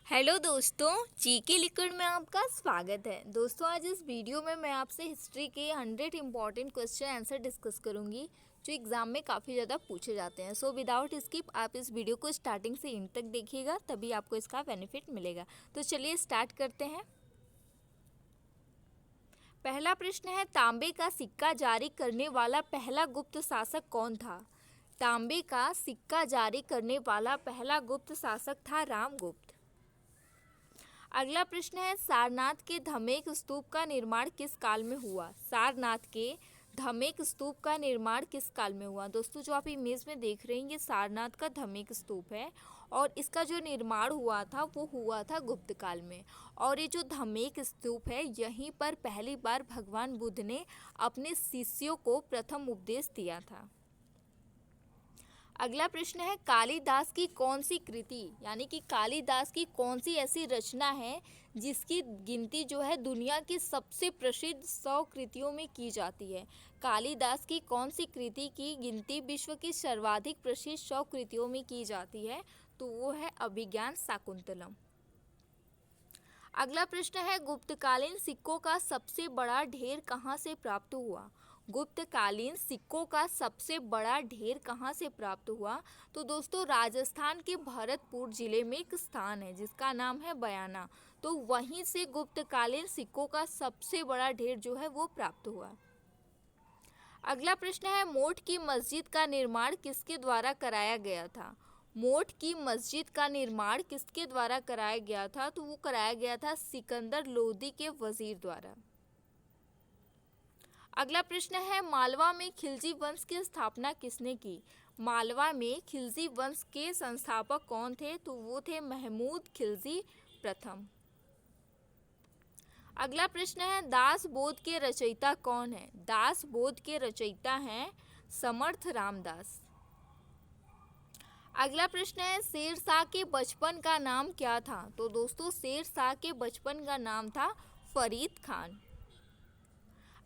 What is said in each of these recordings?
Hello दोस्तों, GK liquid में आपका स्वागत है। दोस्तों, आज इस वीडियो में मैं आपसे हिस्ट्री के 100 इम्पॉर्टेंट क्वेश्चन आंसर डिस्कस करूंगी जो एग्ज़ाम में काफ़ी ज़्यादा पूछे जाते हैं। सो विदाउट स्किप आप इस वीडियो को स्टार्टिंग से एंड तक देखिएगा, तभी आपको इसका बेनिफिट मिलेगा। तो चलिए स्टार्ट करते हैं। पहला प्रश्न है, तांबे का सिक्का जारी करने वाला पहला गुप्त शासक कौन था? तांबे का सिक्का जारी करने वाला पहला गुप्त शासक था रामगुप्त। अगला प्रश्न है, सारनाथ के धमेक स्तूप का निर्माण किस काल में हुआ? सारनाथ के धमेक स्तूप का निर्माण किस काल में हुआ? दोस्तों, जो आप इमेज में देख रहे हैं ये सारनाथ का धमेक स्तूप है और इसका जो निर्माण हुआ था वो हुआ था गुप्त काल में। और ये जो धमेक स्तूप है यहीं पर पहली बार भगवान बुद्ध ने अपने शिष्यों को प्रथम उपदेश दिया था। अगला प्रश्न है, कालिदास की कौन सी कृति यानी कि कालिदास की कौन सी ऐसी रचना है जिसकी गिनती जो है दुनिया की सबसे प्रसिद्ध 100 कृतियों में की जाती है? कालिदास की कौन सी कृति की गिनती विश्व की सर्वाधिक प्रसिद्ध 100 कृतियों में की जाती है? तो वो है अभिज्ञान शाकुंतलम। अगला प्रश्न है, गुप्तकालीन सिक्कों का सबसे बड़ा ढेर कहाँ से प्राप्त हुआ? गुप्तकालीन सिक्कों का सबसे बड़ा ढेर कहाँ से प्राप्त हुआ? तो दोस्तों, राजस्थान के भरतपुर जिले में एक स्थान है जिसका नाम है बयाना। तो वहीं से गुप्तकालीन सिक्कों का सबसे बड़ा ढेर जो है वो प्राप्त हुआ। अगला प्रश्न है, मोठ की मस्जिद का निर्माण किसके द्वारा कराया गया था? मोठ की मस्जिद का निर्माण किसके द्वारा कराया गया था? तो वो कराया गया था सिकंदर लोदी के वजीर द्वारा। अगला प्रश्न है, मालवा में खिलजी वंश की स्थापना किसने की? मालवा में खिलजी वंश के संस्थापक कौन थे? तो वो थे महमूद खिलजी प्रथम। अगला प्रश्न है, दास बोध के रचयिता कौन है? दास बोध के रचयिता हैं समर्थ रामदास। अगला प्रश्न है, शेरशाह के बचपन का नाम क्या था? तो दोस्तों, शेरशाह के बचपन का नाम था फरीद खान।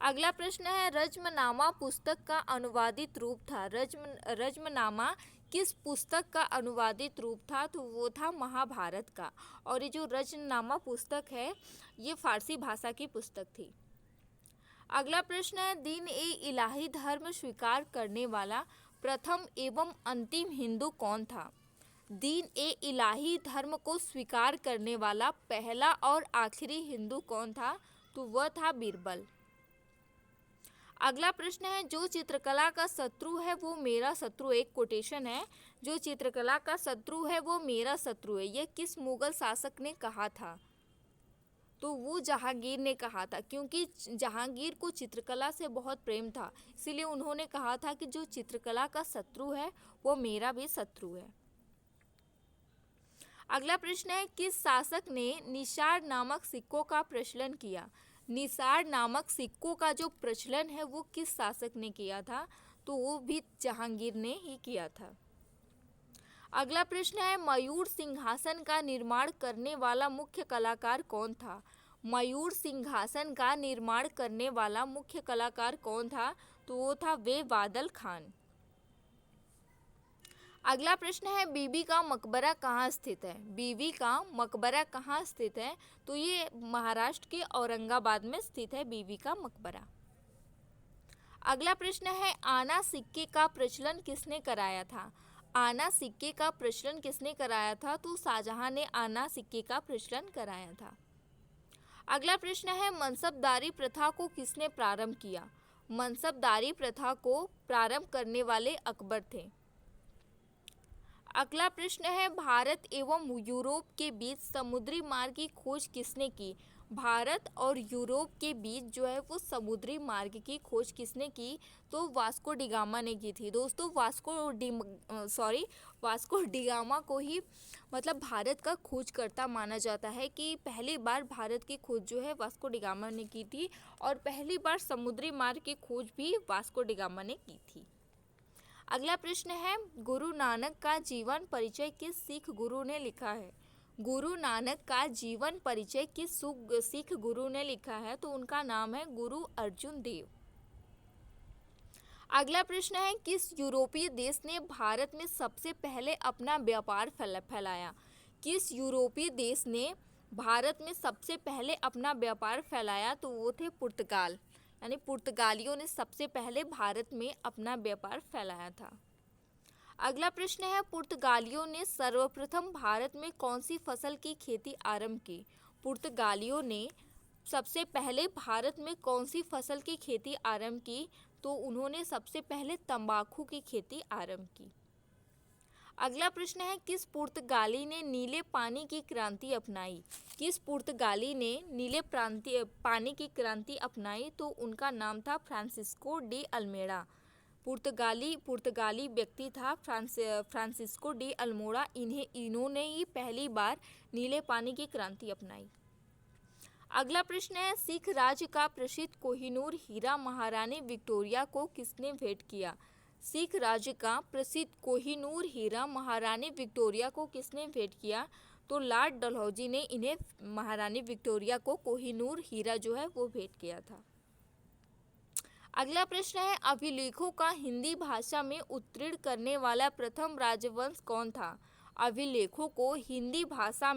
अगला प्रश्न है, रज्मनामा पुस्तक का अनुवादित रूप था। रज्मनामा किस पुस्तक का अनुवादित रूप था? तो वो था महाभारत का। और ये जो रज्मनामा पुस्तक है ये फारसी भाषा की पुस्तक थी। अगला प्रश्न है, दीन ए इलाही धर्म स्वीकार करने वाला प्रथम एवं अंतिम हिंदू कौन था? दीन ए इलाही धर्म को स्वीकार करने वाला पहला और आखिरी हिंदू कौन था? तो वह था बीरबल। अगला प्रश्न है, जो चित्रकला का शत्रु है वो मेरा शत्रु, एक कोटेशन है, जो चित्रकला का शत्रु है वो मेरा शत्रु है, ये किस मुगल शासक ने कहा था? तो वो जहांगीर ने कहा था, क्योंकि जहांगीर को चित्रकला से बहुत प्रेम था, इसीलिए उन्होंने कहा था कि जो चित्रकला का शत्रु है वो मेरा भी शत्रु है। अगला प्रश्न है, किस शासक ने निषाद नामक सिक्कों का प्रचलन किया? निषाद नामक सिक्कों का जो प्रचलन है वो किस शासक ने किया था? तो वो भी जहांगीर ने ही किया था। अगला प्रश्न है, मयूर सिंहासन का निर्माण करने वाला मुख्य कलाकार कौन था? मयूर सिंहासन का निर्माण करने वाला मुख्य कलाकार कौन था? तो वो था वे बादल खान। अगला प्रश्न है, बीबी का मकबरा कहाँ स्थित है? बीबी का मकबरा कहाँ स्थित है? तो ये महाराष्ट्र के औरंगाबाद में स्थित है बीबी का मकबरा। अगला प्रश्न है, आना सिक्के का प्रचलन किसने कराया था? आना सिक्के का प्रचलन किसने कराया था? तो शाहजहां ने आना सिक्के का प्रचलन कराया था। अगला प्रश्न है, मनसबदारी प्रथा को किसने प्रारंभ किया? मनसबदारी प्रथा को प्रारंभ करने वाले अकबर थे। अगला प्रश्न है, भारत एवं यूरोप के बीच समुद्री मार्ग की खोज किसने की? भारत और यूरोप के बीच जो है वो समुद्री मार्ग की खोज किसने की? तो वास्को डिगामा ने की थी। दोस्तों, वास्को डिगामा को ही मतलब भारत का खोजकर्ता माना जाता है कि पहली बार भारत की खोज जो है वास्को डिगामा ने की थी और पहली बार समुद्री मार्ग की खोज भी वास्को डिगामा ने की थी। अगला प्रश्न है, गुरु नानक का जीवन परिचय किस सिख गुरु ने लिखा है? गुरु नानक का जीवन परिचय किस सिख गुरु ने लिखा है? तो उनका नाम है गुरु अर्जुन देव। अगला प्रश्न है, किस यूरोपीय देश ने भारत में सबसे पहले अपना व्यापार फैलाया? किस यूरोपीय देश ने भारत में सबसे पहले अपना व्यापार फैलाया? तो वो थे पुर्तगाल, यानी पुर्तगालियों ने सबसे पहले भारत में अपना व्यापार फैलाया था। अगला प्रश्न है, पुर्तगालियों ने सर्वप्रथम भारत में कौन सी फसल की खेती आरंभ की? पुर्तगालियों ने सबसे पहले भारत में कौन सी फसल की खेती आरंभ की? तो उन्होंने सबसे पहले तंबाकू की खेती आरंभ की। अगला प्रश्न है, किस पुर्तगाली ने नीले पानी की क्रांति अपनाई? किस पुर्तगाली ने नीले पानी की क्रांति अपनाई? तो उनका नाम था फ्रांसिस्को डी अल्मेडा। पुर्तगाली व्यक्ति था फ्रांसिस्को डी अल्मोड़ा। इन्होंने ही पहली बार नीले पानी की क्रांति अपनाई। अगला प्रश्न है, सिख राज्य का प्रसिद्ध कोहिनूर हीरा महारानी विक्टोरिया को किसने भेंट किया? सिख राज्य का प्रसिद्ध कोहिनूर हीरा महारानी विक्टोरिया को किसने भेंट किया? तो लॉर्ड डलहौजी ने इन्हें, महारानी विक्टोरिया को, कोहिनूर हीरा जो है वो भेंट किया था। अगला प्रश्न है, अभिलेखों का हिंदी भाषा में उत्तीर्ण करने वाला प्रथम राजवंश कौन था? अभिलेखों को हिंदी भाषा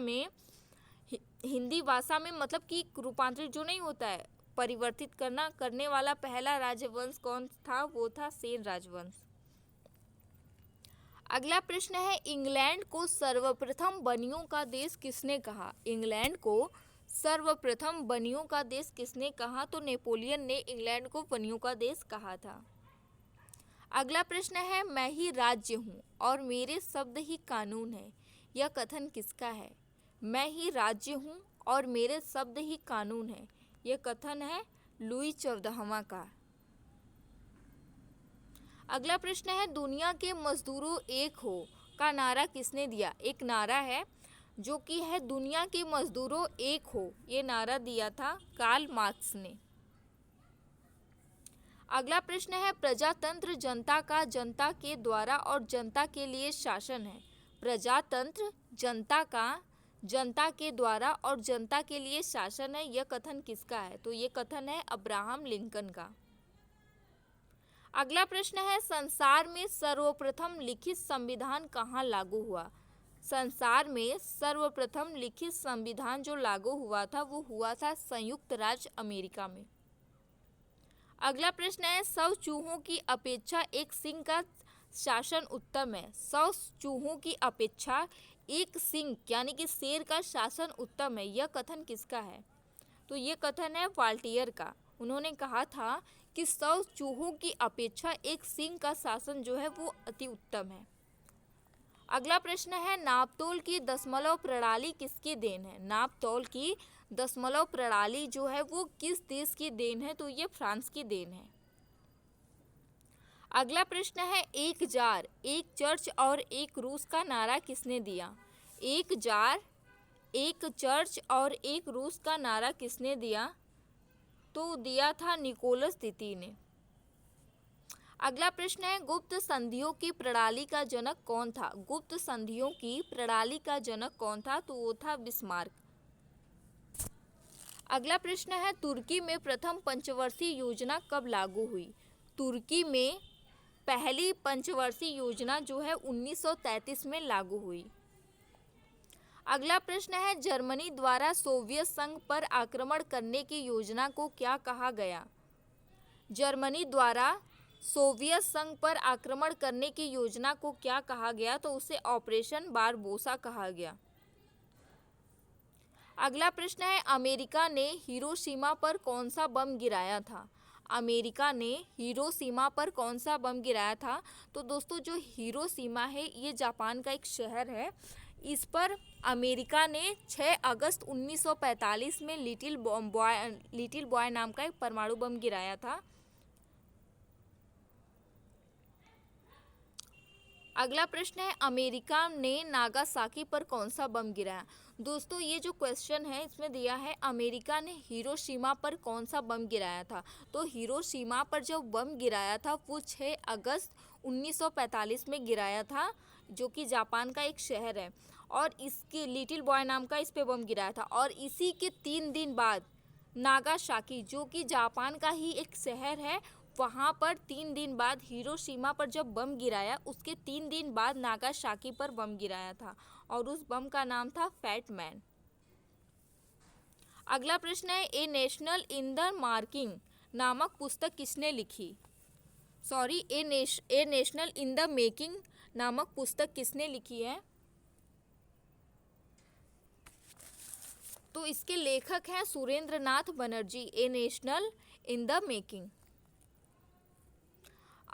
में मतलब कि रूपांतरित जो नहीं होता है, परिवर्तित करने वाला पहला राजवंश कौन था? वो था सेन राजवंश। अगला प्रश्न है, इंग्लैंड को सर्वप्रथम बनियों का देश किसने कहा? इंग्लैंड को सर्वप्रथम बनियों का देश किसने कहा? तो नेपोलियन ने इंग्लैंड को बनियों का देश कहा था। अगला प्रश्न है, मैं ही राज्य हूँ और मेरे शब्द ही कानून है, यह कथन किसका है? मैं ही राज्य हूँ और मेरे शब्द ही कानून है, यह कथन है लुई 14वां का। अगला प्रश्न है, दुनिया के मजदूरों एक हो का नारा किसने दिया? एक नारा है जो कि है दुनिया के मजदूरों एक हो, ये नारा दिया था कार्ल मार्क्स ने। अगला प्रश्न है, प्रजातंत्र जनता का जनता के द्वारा और जनता के लिए शासन है। प्रजातंत्र जनता का जनता के द्वारा और जनता के लिए शासन है, यह कथन किसका है? तो ये कथन है अब्राहम लिंकन का। अगला प्रश्न है, संसार में सर्वप्रथम लिखित संविधान कहाँ लागू हुआ? संसार में सर्वप्रथम लिखित संविधान जो लागू हुआ था वो हुआ था संयुक्त राज्य अमेरिका में। अगला प्रश्न है, 100 चूहों की अपेक्षा एक सिंह का शासन उत्तम है। 100 चूहों की अपेक्षा एक सिंह यानी कि शेर का शासन उत्तम है, यह कथन किसका है? तो ये कथन है वाल्टियर का। उन्होंने कहा था कि 100 चूहों की अपेक्षा एक सिंह का शासन जो है वो अति उत्तम है। अगला प्रश्न है, नापतोल की दशमलव प्रणाली किसकी देन है? नापतोल की दशमलव प्रणाली जो है वो किस देश की देन है? तो ये फ्रांस की देन है। अगला प्रश्न है, एक जार, एक चर्च और एक रूस का नारा किसने दिया? एक जार, एक चर्च और एक रूस का नारा किसने दिया? तो दिया था निकोलस द्वितीय ने। अगला प्रश्न है, गुप्त संधियों की प्रणाली का जनक कौन था? गुप्त संधियों की प्रणाली का जनक कौन था? तो वो था बिस्मार्क। अगला प्रश्न है, तुर्की में प्रथम पंचवर्षीय योजना कब लागू हुई? तुर्की में पहली पंचवर्षीय योजना जो है 1933 में लागू हुई। अगला प्रश्न है, जर्मनी द्वारा सोवियत संघ पर आक्रमण करने की योजना को क्या कहा गया? जर्मनी द्वारा सोवियत संघ पर आक्रमण करने की योजना को क्या कहा गया? तो उसे ऑपरेशन बारबोसा कहा गया। अगला प्रश्न है, अमेरिका ने हिरोशिमा पर कौन सा बम गिराया था? अमेरिका ने हिरोशिमा पर कौन सा बम गिराया था? तो दोस्तों जो हिरोशिमा है ये जापान का एक शहर है। इस पर अमेरिका ने 6 अगस्त 1945 में लिटिल बॉय नाम का एक परमाणु बम गिराया था। अगला प्रश्न है, अमेरिका ने नागासाकी पर कौन सा बम गिराया? दोस्तों ये जो क्वेश्चन है इसमें दिया है अमेरिका ने हिरोशिमा पर कौन सा बम गिराया था। तो हिरोशिमा पर जो बम गिराया था वो 6 अगस्त 1945 में गिराया था, जो कि जापान का एक शहर है, और इसके लिटिल बॉय नाम का इस पे बम गिराया था। और इसी के 3 दिन बाद नागासाकी जो कि जापान का ही एक शहर है, वहाँ पर 3 दिन बाद हिरोशिमा पर जब बम गिराया उसके 3 दिन बाद नागासाकी पर बम गिराया था। और उस बम का नाम था फैट मैन। अगला प्रश्न है ए नेशनल इन द मार्किंग नामक पुस्तक किसने लिखी? ए नेशनल इन द मेकिंग नामक पुस्तक किसने लिखी है? तो इसके लेखक हैं सुरेंद्रनाथ बनर्जी। ए नेशनल इन द मेकिंग।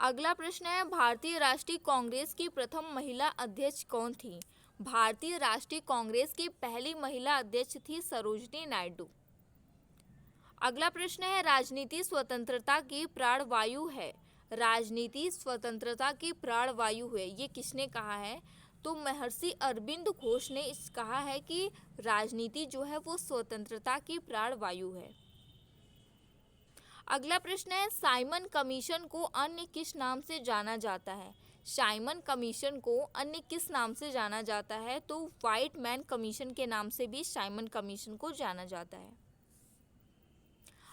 अगला प्रश्न है भारतीय राष्ट्रीय कांग्रेस की प्रथम महिला अध्यक्ष कौन थी? भारतीय राष्ट्रीय कांग्रेस की पहली महिला अध्यक्ष थी सरोजिनी नायडू। अगला प्रश्न है राजनीति स्वतंत्रता की प्राणवायु है। राजनीति स्वतंत्रता की प्राणवायु है, ये किसने कहा है? तो महर्षि अरविंद घोष ने कहा है कि राजनीति जो है वो स्वतंत्रता की प्राणवायु है। अगला प्रश्न है साइमन कमीशन को अन्य किस नाम से जाना जाता है? साइमन कमीशन को अन्य किस नाम से जाना जाता है? तो व्हाइट मैन कमीशन के नाम से भी साइमन कमीशन को जाना जाता है।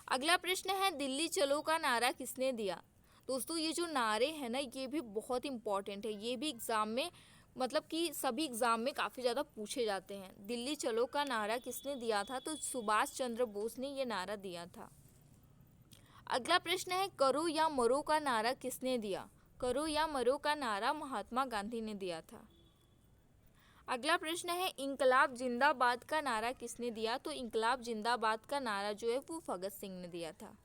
अगला प्रश्न है दिल्ली चलो का नारा किसने दिया? दोस्तों ये जो नारे हैं ना, ये भी बहुत इंपॉर्टेंट है। ये भी एग्जाम में मतलब कि सभी एग्जाम में काफ़ी ज़्यादा पूछे जाते हैं। दिल्ली चलो का नारा किसने दिया था? तो सुभाष चंद्र बोस ने ये नारा दिया था। अगला प्रश्न है करो या मरो का नारा किसने दिया? करो या मरो का नारा महात्मा गांधी ने दिया था। अगला प्रश्न है इंकलाब जिंदाबाद का नारा किसने दिया? तो इंकलाब जिंदाबाद का नारा जो है वो भगत सिंह ने दिया था।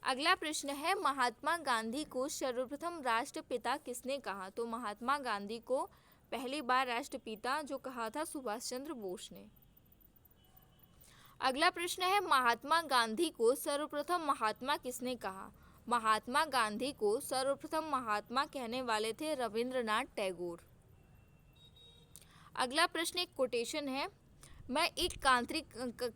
अगला प्रश्न है महात्मा गांधी को सर्वप्रथम राष्ट्रपिता किसने कहा? तो महात्मा गांधी को पहली बार राष्ट्रपिता जो कहा था सुभाष चंद्र बोस ने। अगला प्रश्न है महात्मा गांधी को सर्वप्रथम महात्मा किसने कहा? महात्मा गांधी को सर्वप्रथम महात्मा कहने वाले थे रविंद्रनाथ टैगोर। अगला प्रश्न एक कोटेशन है मैं एक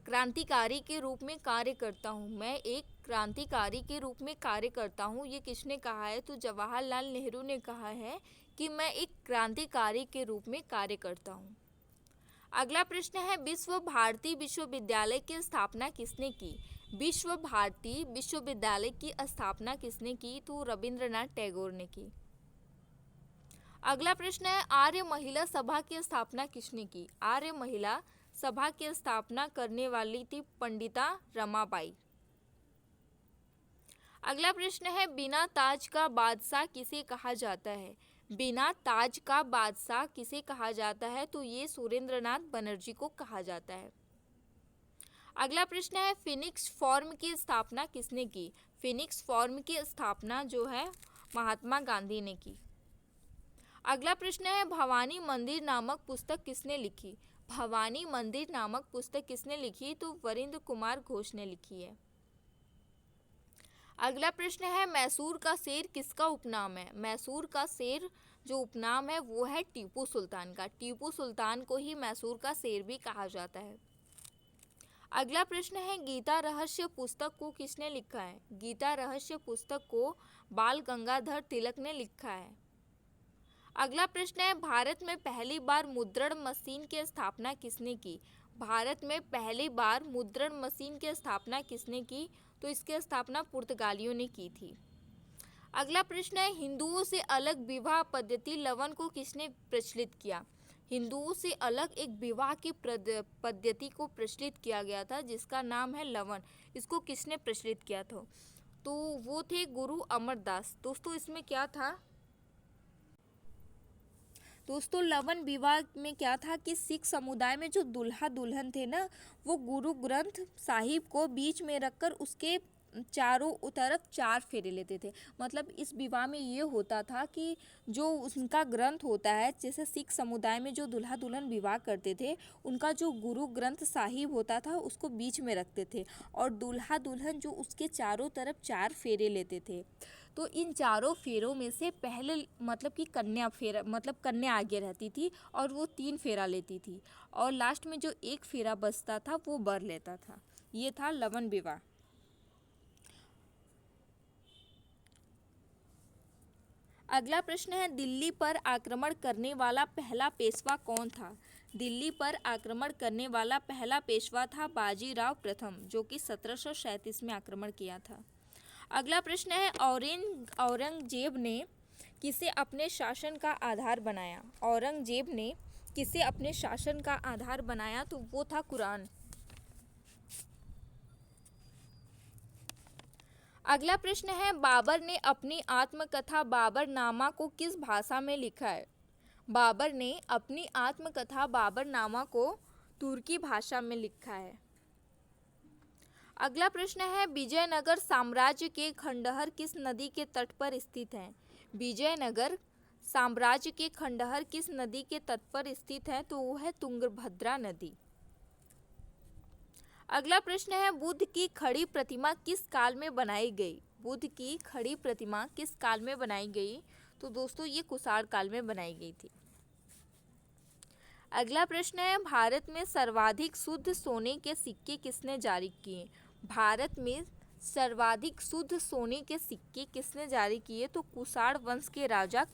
क्रांतिकारी के रूप में कार्य करता हूँ। मैं एक क्रांतिकारी के रूप में कार्य करता हूँ, ये किसने कहा है? तो जवाहरलाल नेहरू ने कहा है कि मैं एक क्रांतिकारी के रूप में कार्य करता हूँ। अगला प्रश्न है विश्व भारती विश्वविद्यालय की स्थापना किसने की? विश्व भारती विश्वविद्यालय की स्थापना किसने की? तो रविंद्रनाथ टैगोर ने की। अगला प्रश्न है आर्य महिला सभा की स्थापना किसने की? आर्य महिला सभा की स्थापना करने वाली थी पंडिता रमाबाई। अगला प्रश्न है बिना ताज का बादशाह किसे कहा जाता है? बिना ताज का बादशाह किसे कहा जाता है? तो ये सुरेंद्रनाथ बनर्जी को कहा जाता है। अगला प्रश्न है फिनिक्स फॉर्म की स्थापना किसने की? फिनिक्स फॉर्म की स्थापना जो है महात्मा गांधी ने की। अगला प्रश्न है भवानी मंदिर नामक पुस्तक किसने लिखी? भवानी मंदिर नामक पुस्तक किसने लिखी? तो वरिंद्र कुमार घोष ने लिखी है। अगला प्रश्न है मैसूर का शेर किसका उपनाम है? मैसूर का शेर जो उपनाम है वो है टीपू सुल्तान का। टीपू सुल्तान को ही मैसूर का शेर भी कहा जाता है। अगला प्रश्न है गीता रहस्य पुस्तक को किसने लिखा है? गीता रहस्य पुस्तक को बाल गंगाधर तिलक ने लिखा है। अगला प्रश्न है भारत में पहली बार मुद्रण मशीन की स्थापना किसने की? भारत में पहली बार मुद्रण मशीन की स्थापना किसने की? तो इसकी स्थापना पुर्तगालियों ने की थी। अगला प्रश्न है हिंदुओं से अलग विवाह पद्धति लवन को किसने प्रचलित किया? हिंदुओं से अलग एक विवाह की पद्धति को प्रचलित किया गया था जिसका नाम है लवन। इसको किसने प्रचलित किया था? तो वो थे गुरु अमरदास। दोस्तों इसमें क्या था? दोस्तों लवन विवाह में क्या था कि सिख समुदाय में जो दुल्हा दुल्हन थे ना, वो गुरु ग्रंथ साहिब को बीच में रखकर उसके चारों तरफ 4 फेरे लेते थे। मतलब इस विवाह में ये होता था कि जो उनका ग्रंथ होता है, जैसे सिख समुदाय में जो दुल्हा दुल्हन विवाह करते थे उनका जो गुरु ग्रंथ साहिब होता था उसको बीच में रखते थे और दूल्हा दुल्हन जो उसके चारों तरफ 4 फेरे लेते थे। तो इन चारों फेरों में से पहले मतलब कि कन्या फेरा मतलब कन्या आगे रहती थी और वो 3 फेरा लेती थी और लास्ट में जो 1 फेरा बचता था वो वर लेता था। ये था लवन विवाह। अगला प्रश्न है दिल्ली पर आक्रमण करने वाला पहला पेशवा कौन था? दिल्ली पर आक्रमण करने वाला पहला पेशवा था बाजीराव प्रथम, जो कि 1737 में आक्रमण किया था। अगला प्रश्न है औरंगजेब ने किसे अपने शासन का आधार बनाया? औरंगजेब ने किसे अपने शासन का आधार बनाया, तो वो था कुरान। अगला प्रश्न है, बाबर ने अपनी आत्मकथा बाबरनामा को किस भाषा में लिखा है? बाबर ने अपनी आत्मकथा बाबरनामा को तुर्की भाषा में लिखा है। अगला प्रश्न है, विजयनगर साम्राज्य के खंडहर किस नदी के तट पर स्थित है? विजयनगर साम्राज्य के खंडहर किस नदी के तट पर स्थित है? तो वो है तुंगभद्रा नदी। अगला प्रश्न है, बुद्ध की खड़ी प्रतिमा किस काल में बनाई गई? बुद्ध की खड़ी प्रतिमा किस काल में बनाई गई? तो दोस्तों ये कुषाण काल में बनाई गई थी। अगला प्रश्न है, भारत में सर्वाधिक शुद्ध सोने के सिक्के किसने जारी किए? भारत में सर्वाधिक शुद्ध सोने के सिक्के किसने जारी किए? तो कुषाण वंश के राजा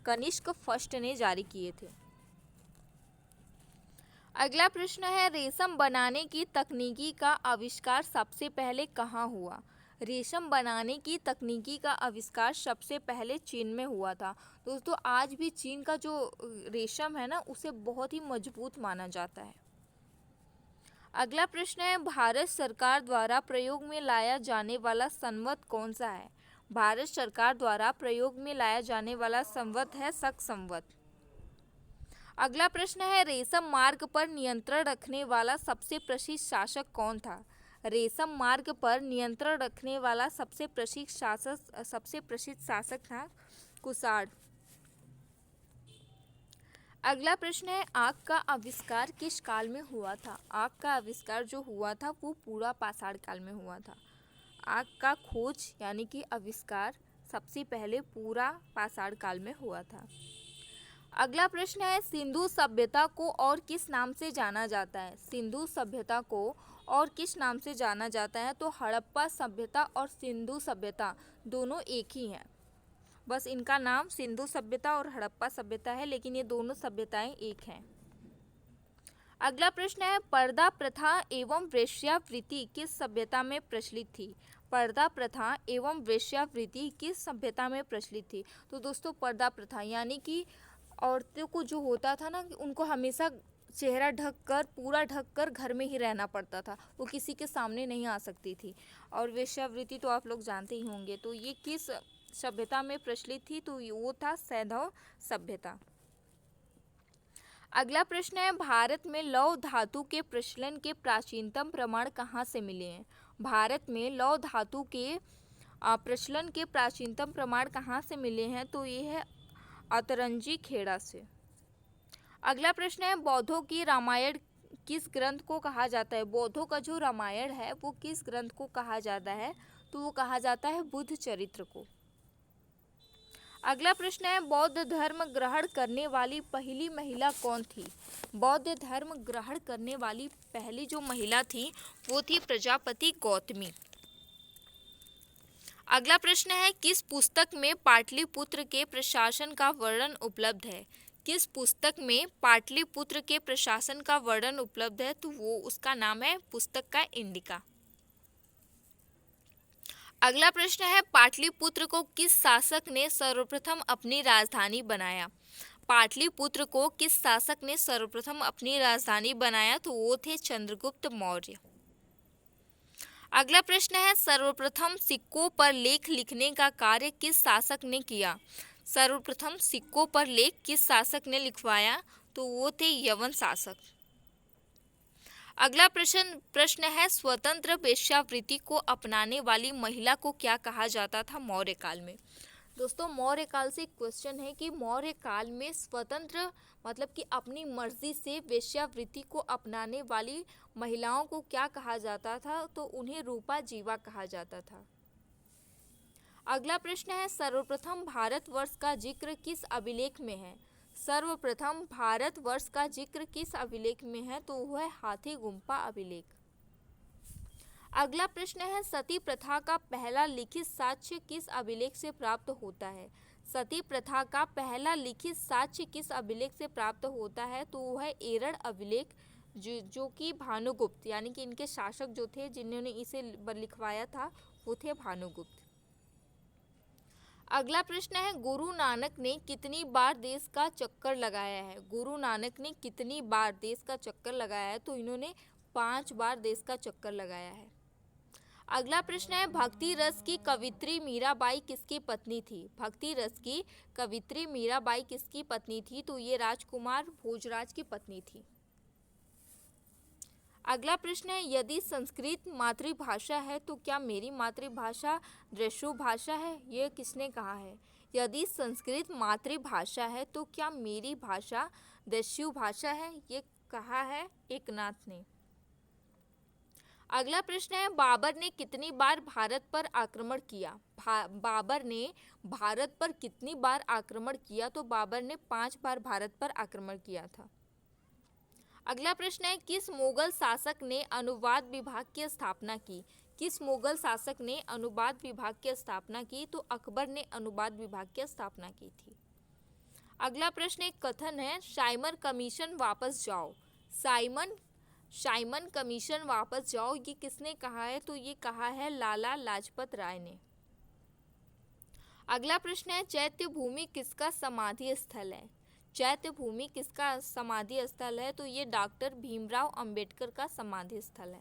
कनिष्क फर्स्ट ने जारी किए थे। अगला प्रश्न है, रेशम बनाने की तकनीकी का आविष्कार सबसे पहले कहाँ हुआ? रेशम बनाने की तकनीकी का आविष्कार सबसे पहले चीन में हुआ था। दोस्तों आज भी चीन का जो रेशम है ना, उसे बहुत ही मजबूत माना जाता है। अगला प्रश्न है, भारत सरकार द्वारा प्रयोग में लाया जाने वाला संवत कौन सा है? भारत सरकार द्वारा प्रयोग में लाया जाने वाला संवत है शक संवत। अगला प्रश्न है, रेशम मार्ग पर नियंत्रण रखने वाला सबसे प्रसिद्ध शासक कौन था? रेशम मार्ग पर नियंत्रण रखने वाला सबसे प्रसिद्ध शासक था कुषाण। अगला प्रश्न है, आग का आविष्कार किस काल में हुआ था? आग का आविष्कार जो हुआ था वो पूरा पाषाण काल में हुआ था। आग का खोज यानी कि आविष्कार सबसे पहले पूरा पाषाण काल में हुआ था। अगला प्रश्न है, सिंधु सभ्यता को और किस नाम से जाना जाता है? सिंधु सभ्यता को और किस नाम से जाना जाता है? तो हड़प्पा सभ्यता और सिंधु सभ्यता दोनों एक ही हैं। बस इनका नाम सिंधु सभ्यता और हड़प्पा सभ्यता है, लेकिन ये दोनों सभ्यताएं एक हैं। अगला प्रश्न है, पर्दा प्रथा एवं वेश्यावृत्ति किस सभ्यता में प्रचलित थी? पर्दा प्रथा एवं वेश्यावृत्ति किस सभ्यता में प्रचलित थी? तो दोस्तों पर्दा प्रथा यानी कि औरतों को जो होता था ना कि उनको हमेशा चेहरा ढककर पूरा ढककर घर में ही रहना पड़ता था, वो किसी के सामने नहीं आ सकती थी। और वेश्यावृत्ति तो आप लोग जानते ही होंगे। तो ये किस सभ्यता में प्रचलित थी? तो वो था सैंधव सभ्यता। अगला प्रश्न है, भारत में लौह धातु के प्रचलन के प्राचीनतम प्रमाण कहाँ से मिले हैं? भारत में लौह धातु के प्रचलन के प्राचीनतम प्रमाण कहाँ से मिले हैं? तो ये है अतरंजी खेड़ा से। अगला प्रश्न है, बौद्धों की रामायण किस ग्रंथ को कहा जाता है? बौद्धों का जो रामायण है वो किस ग्रंथ को कहा जाता है? तो वो कहा जाता है बुद्ध चरित्र को। अगला प्रश्न है, बौद्ध धर्म ग्रहण करने वाली पहली महिला कौन थी? बौद्ध धर्म ग्रहण करने वाली पहली जो महिला थी वो थी प्रजापति गौतमी। अगला प्रश्न है, किस पुस्तक में पाटलिपुत्र के प्रशासन का वर्णन उपलब्ध है? किस पुस्तक में पाटलिपुत्र के प्रशासन का वर्णन उपलब्ध है? तो वो उसका नाम है पुस्तक का इंडिका। अगला प्रश्न है, पाटलिपुत्र को किस शासक ने सर्वप्रथम अपनी राजधानी बनाया? पाटलिपुत्र को किस शासक ने सर्वप्रथम अपनी राजधानी बनाया? तो वो थे चंद्रगुप्त मौर्य। अगला प्रश्न है, सर्वप्रथम सिक्कों पर लेख लिखने का कार्य किस शासक ने किया? सर्वप्रथम सिक्कों पर लेख किस शासक ने लिखवाया? तो वो थे यवन शासक। अगला प्रश्न है, स्वतंत्र वेश्यावृत्ति को अपनाने वाली महिला को क्या कहा जाता था मौर्य काल में? दोस्तों मौर्य काल से क्वेश्चन है कि मौर्य काल में स्वतंत्र मतलब कि अपनी मर्जी से वेश्यावृत्ति को अपनाने वाली महिलाओं को क्या कहा जाता था? तो उन्हें रूपा जीवा कहा जाता था। अगला प्रश्न है, सर्वप्रथम भारतवर्ष का जिक्र किस अभिलेख में है? सर्वप्रथम भारतवर्ष का जिक्र किस अभिलेख में है? तो वह है हाथी गुम्फा अभिलेख। अगला प्रश्न है, सती प्रथा का पहला लिखित साक्ष्य किस अभिलेख से प्राप्त होता है? सती प्रथा का पहला लिखित साक्ष्य किस अभिलेख से प्राप्त होता है? तो वह है एरड़ अभिलेख, जो कि भानुगुप्त यानी कि इनके शासक जो थे जिन्होंने इसे लिखवाया था वो थे भानुगुप्त। अगला प्रश्न है गुरु नानक ने कितनी बार देश का चक्कर लगाया है। गुरु नानक ने कितनी बार देश का चक्कर लगाया है, तो इन्होंने 5 बार देश का चक्कर लगाया है। अगला प्रश्न है भक्ति रस की कवित्री मीराबाई किसकी पत्नी थी। भक्ति रस की कवित्री मीराबाई किसकी पत्नी थी, तो ये राजकुमार भोजराज की पत्नी थी। अगला प्रश्न है यदि संस्कृत मातृभाषा है तो क्या मेरी मातृभाषा दस्यु भाषा है। ये किसने कहा है। यदि संस्कृत मातृभाषा है तो क्या मेरी भाषा दस्यु भाषा है। ये कहा है एकनाथ ने। अगला प्रश्न है बाबर ने कितनी बार भारत पर आक्रमण किया। बाबर ने भारत पर कितनी बार आक्रमण किया, तो बाबर ने 5 बार भारत पर आक्रमण किया था। अगला प्रश्न है किस मुगल शासक ने अनुवाद विभाग की स्थापना की। किस मुगल शासक ने अनुवाद विभाग की स्थापना की, तो अकबर ने अनुवाद विभाग की स्थापना की थी। अगला प्रश्न एक कथन है साइमन कमीशन वापस जाओ। साइमन कमीशन वापस जाओ, ये किसने कहा है, तो ये कहा है लाला लाजपत राय ने। अगला प्रश्न है चैत्य भूमि किसका समाधि स्थल है। चैत्य भूमि किसका समाधि स्थल है, तो ये डॉक्टर भीमराव अंबेडकर का समाधि स्थल है।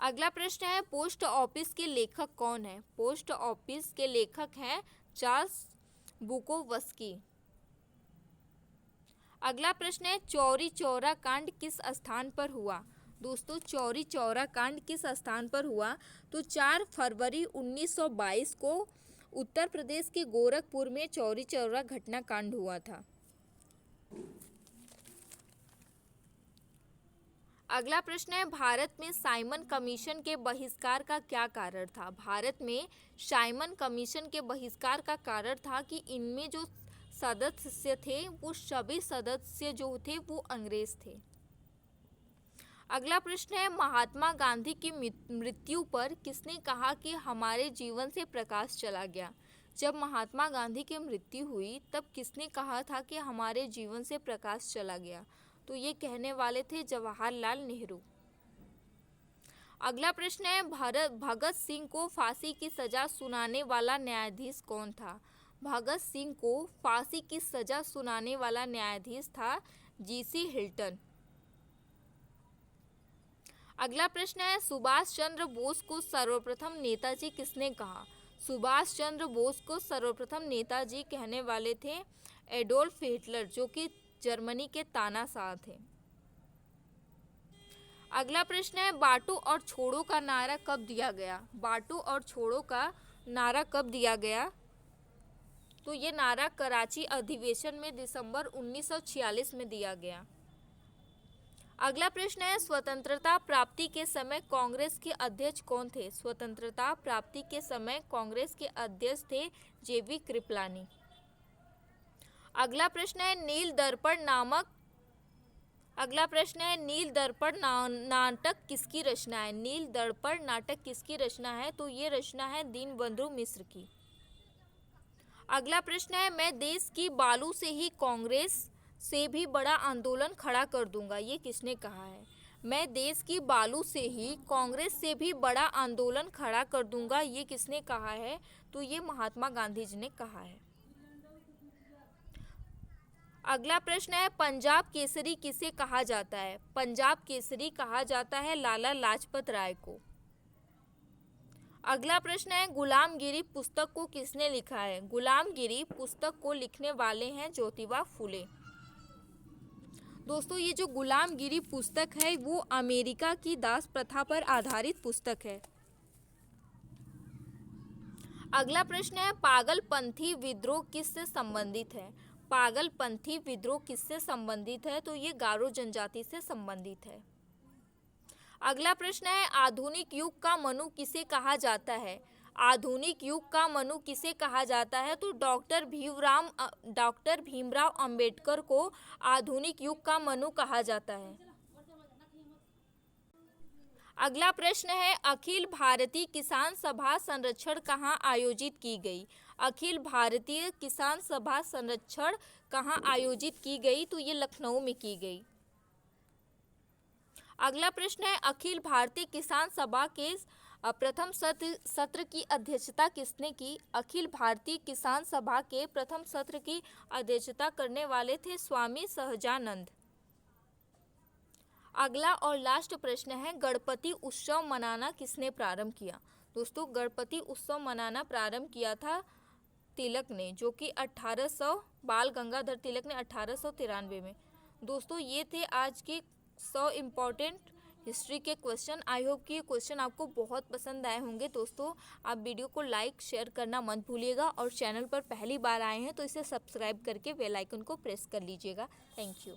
अगला प्रश्न है पोस्ट ऑफिस के लेखक कौन है। पोस्ट ऑफिस के लेखक हैं चार्ल्स बुकोवस्की। अगला प्रश्न है चौरी चौरा कांड किस स्थान पर हुआ। दोस्तों चौरी चौरा कांड किस स्थान पर हुआ, तो 4 फरवरी 1922 को उत्तर प्रदेश के गोरखपुर में चौरी चौरा घटनाकांड हुआ था। अगला प्रश्न है भारत में साइमन कमीशन के बहिष्कार का क्या कारण था। भारत में साइमन कमीशन के बहिष्कार का कारण था कि इनमें जो सदस्य थे वो सभी सदस्य जो थे वो अंग्रेज थे। अगला प्रश्न है महात्मा गांधी की मृत्यु पर किसने कहा कि हमारे जीवन से प्रकाश चला गया। जब महात्मा गांधी की मृत्यु हुई तब किसने कहा था कि हमारे जीवन से प्रकाश चला गया, तो ये कहने वाले थे जवाहरलाल नेहरू। अगला प्रश्न है भगत सिंह को फांसी की सजा सुनाने वाला न्यायाधीश कौन था। भगत सिंह को फांसी की सजा सुनाने वाला न्यायाधीश था जीसी हिल्टन। अगला प्रश्न है सुभाष चंद्र बोस को सर्वप्रथम नेताजी किसने कहा। सुभाष चंद्र बोस को सर्वप्रथम नेताजी कहने वाले थे एडोल्फ हिटलर, जो कि जर्मनी के तानाशाह थे। अगला प्रश्न है बांटो और छोड़ो का नारा कब दिया गया। बांटो और छोड़ो का नारा कब दिया गया, तो ये नारा कराची अधिवेशन में दिसंबर 1946 में दिया गया। अगला प्रश्न है स्वतंत्रता प्राप्ति के समय कांग्रेस के अध्यक्ष कौन थे। स्वतंत्रता प्राप्ति के समय कांग्रेस के अध्यक्ष थे जेवी कृपलानी। अगला प्रश्न है नील दर्पण नाटक किसकी रचना है। नील दर्पण नाटक किसकी रचना है, तो ये रचना है दीनबंधु मिश्र की। अगला प्रश्न है मैं देश की बालू से ही कांग्रेस से भी बड़ा आंदोलन खड़ा कर दूंगा। ये किसने कहा है। मैं देश की बालू से ही कांग्रेस से भी बड़ा आंदोलन खड़ा कर दूंगा, ये किसने कहा है, तो ये महात्मा गांधी जी ने कहा है। अगला प्रश्न है पंजाब केसरी किसे कहा जाता है। पंजाब केसरी कहा जाता है लाला लाजपत राय को। अगला प्रश्न है गुलामगिरी पुस्तक को किसने लिखा है। गुलामगिरी पुस्तक को लिखने वाले हैं ज्योतिबा फुले। दोस्तों ये जो गुलामगिरी पुस्तक है वो अमेरिका की दास प्रथा पर आधारित पुस्तक है। अगला प्रश्न है पागलपंथी विद्रोह किससे संबंधित है। पागलपंथी विद्रोह किससे संबंधित है, तो ये गारो जनजाति से संबंधित है। अगला प्रश्न है आधुनिक युग का मनु किसे कहा जाता है। आधुनिक युग का मनु किसे कहा जाता है, तो डॉक्टर भीमराव अंबेडकर को आधुनिक युग का मनु कहा जाता है। अगला प्रश्न है अखिल भारतीय किसान सभा संरक्षण कहाँ आयोजित की गई। अखिल भारतीय किसान सभा संरक्षण कहाँ आयोजित की गई, तो ये लखनऊ में की गई। अगला प्रश्न है अखिल भारतीय किसान सभा के प्रथम सत्र की अध्यक्षता किसने की? अखिल भारतीय किसान सभा के प्रथम सत्र की अध्यक्षता करने वाले थे स्वामी सहजानंद। अगला और लास्ट प्रश्न है, गणपति उत्सव मनाना किसने प्रारंभ किया? दोस्तों, गणपति उत्सव मनाना प्रारंभ किया था तिलक ने, जो कि 1800 बाल गंगाधर तिलक ने 1893 में। दोस्तों, ये थे आज के 100 इम्पॉर्टेंट हिस्ट्री के क्वेश्चन। आई होप कि ये क्वेश्चन आपको बहुत पसंद आए होंगे। दोस्तों, आप वीडियो को लाइक शेयर करना मत भूलिएगा और चैनल पर पहली बार आए हैं तो इसे सब्सक्राइब करके बेल आइकन को प्रेस कर लीजिएगा। Thank you.